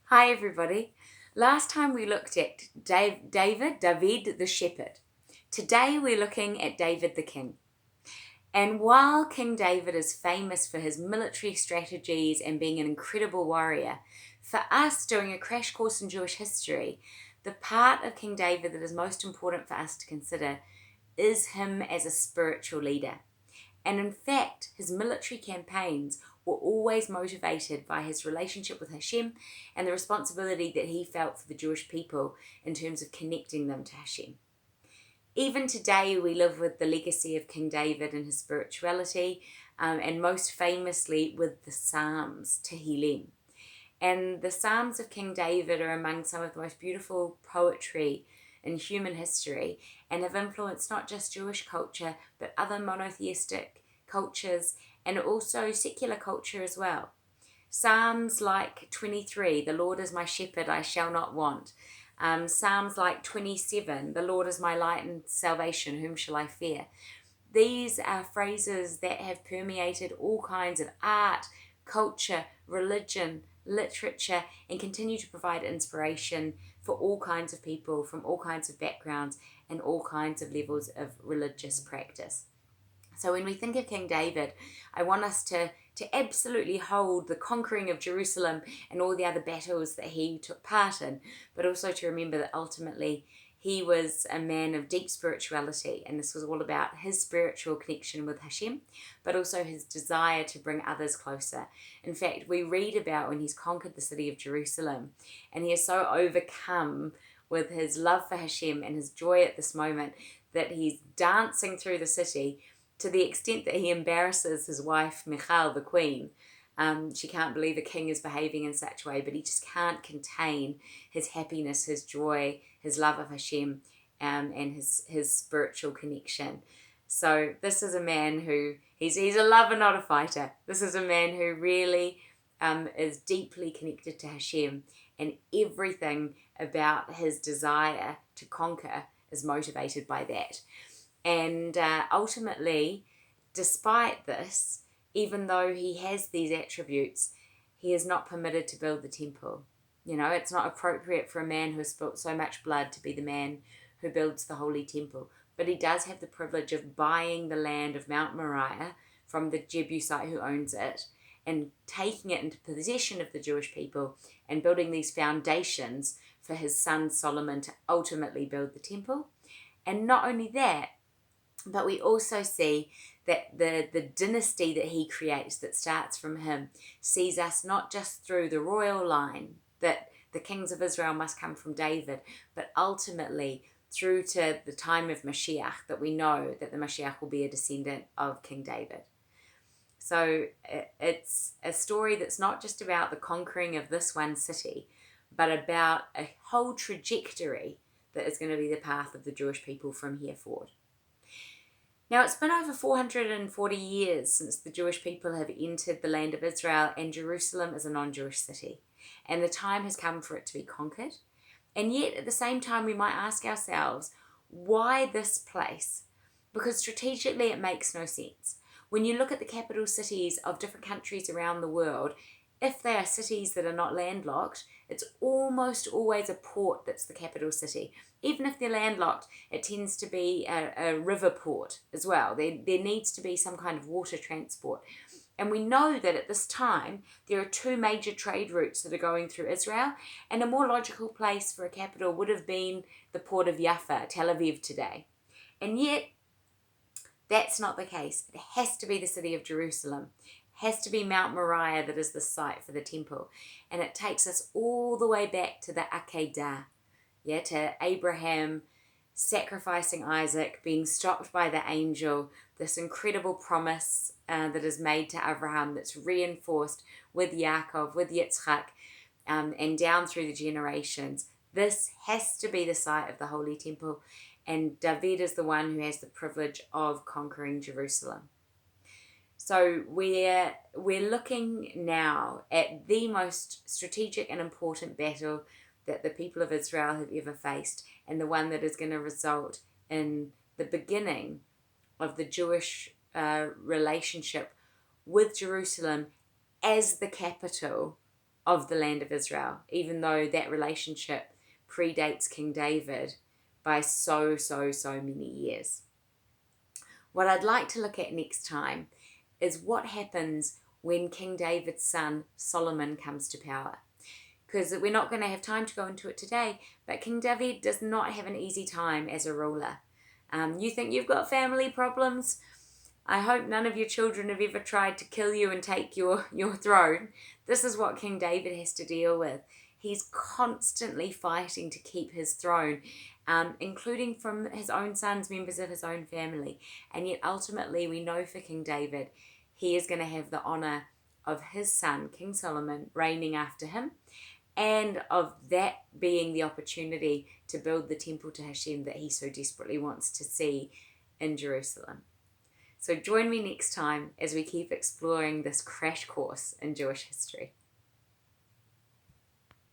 Hi everybody. Last time we looked at David the shepherd. Today we're looking at David the king. And while King David is famous for his military strategies and being an incredible warrior, for us doing a crash course in Jewish history, the part of King David that is most important for us to consider is him as a spiritual leader. And in fact, his military campaigns were always motivated by his relationship with Hashem and the responsibility that he felt for the Jewish people in terms of connecting them to Hashem. Even today, we live with the legacy of King David and his spirituality, and most famously with the Psalms, Tehillim. And the Psalms of King David are among some of the most beautiful poetry in human history and have influenced not just Jewish culture, but other monotheistic cultures and also secular culture as well. Psalms like 23, the Lord is my shepherd, I shall not want. Psalms like 27, the Lord is my light and salvation, whom shall I fear? These are phrases that have permeated all kinds of art, culture, religion, literature, and continue to provide inspiration for all kinds of people from all kinds of backgrounds and all kinds of levels of religious practice. So when we think of King David, I want us to absolutely hold the conquering of Jerusalem and all the other battles that he took part in, but also to remember that ultimately he was a man of deep spirituality, and this was all about his spiritual connection with Hashem, but also his desire to bring others closer. In fact, we read about when he's conquered the city of Jerusalem, and he is so overcome with his love for Hashem and his joy at this moment that he's dancing through the city to the extent that he embarrasses his wife, Michal, the queen. She can't believe a king is behaving in such a way, but he just can't contain his happiness, his joy, his love of Hashem, and his spiritual connection. So this is a man who, he's a lover, not a fighter. This is a man who really is deeply connected to Hashem, and everything about his desire to conquer is motivated by that. And ultimately, despite this, even though he has these attributes, he is not permitted to build the temple. You know, it's not appropriate for a man who has spilt so much blood to be the man who builds the holy temple. But he does have the privilege of buying the land of Mount Moriah from the Jebusite who owns it and taking it into possession of the Jewish people and building these foundations for his son Solomon to ultimately build the temple. And not only that, but we also see that the dynasty that he creates that starts from him sees us not just through the royal line, that the kings of Israel must come from David, but ultimately through to the time of Mashiach, that we know that the Mashiach will be a descendant of King David. So it's a story that's not just about the conquering of this one city, but about a whole trajectory that is going to be the path of the Jewish people from here forward. Now, it's been over 440 years since the Jewish people have entered the land of Israel, and Jerusalem is a non-Jewish city. And the time has come for it to be conquered. And yet, at the same time, we might ask ourselves, why this place? Because strategically, it makes no sense. When you look at the capital cities of different countries around the world, if they are cities that are not landlocked, it's almost always a port that's the capital city. Even if they're landlocked, it tends to be a river port as well. There needs to be some kind of water transport. And we know that at this time, there are two major trade routes that are going through Israel, and a more logical place for a capital would have been the port of Jaffa, Tel Aviv today. And yet, that's not the case. It has to be the city of Jerusalem. Has to be Mount Moriah that is the site for the temple. And it takes us all the way back to the Akedah, to Abraham sacrificing Isaac, being stopped by the angel, this incredible promise that is made to Abraham that's reinforced with Yaakov, with Yitzchak, and down through the generations. This has to be the site of the Holy Temple, and David is the one who has the privilege of conquering Jerusalem. So we're looking now at the most strategic and important battle that the people of Israel have ever faced, and the one that is going to result in the beginning of the Jewish relationship with Jerusalem as the capital of the land of Israel, even though that relationship predates King David by so many years. What I'd like to look at next time is what happens when King David's son Solomon comes to power. Because we're not going to have time to go into it today, but King David does not have an easy time as a ruler. You think you've got family problems? I hope none of your children have ever tried to kill you and take your throne. This is what King David has to deal with. He's constantly fighting to keep his throne, including from his own sons, members of his own family. And yet ultimately we know for King David, he is going to have the honour of his son, King Solomon, reigning after him, and of that being the opportunity to build the temple to Hashem that he so desperately wants to see in Jerusalem. So join me next time as we keep exploring this crash course in Jewish history.